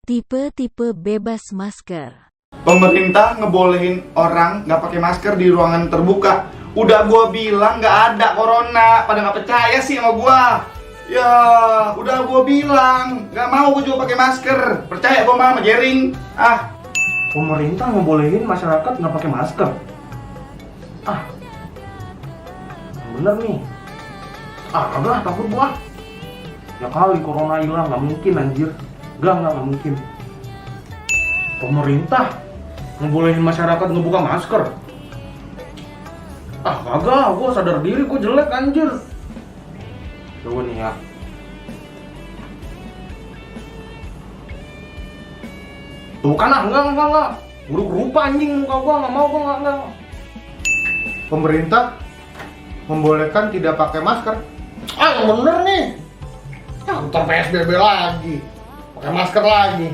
Tipe-tipe bebas masker. Pemerintah ngebolehin orang nggak pakai masker di ruangan terbuka. Udah gua bilang nggak ada corona, pada nggak percaya sih sama gua. Ya, udah gua bilang nggak mau gua juga pakai masker. Percaya gua sama Jering. Pemerintah ngebolehin masyarakat nggak pakai masker. Bener nih. Agak takut gua. Ya kali corona hilang, nggak mungkin anjir. Nggak mungkin. Pemerintah ngebolehin masyarakat ngebuka masker. Kagak, gua sadar diri gua jelek anjir. Coba nih ya. Tuh kan enggak. Buruk rupa anjing muka gua, nggak mau gua enggak. Pemerintah membolehkan tidak pakai masker. Yang bener nih. Ntar PSBB lagi, pakai masker lagi.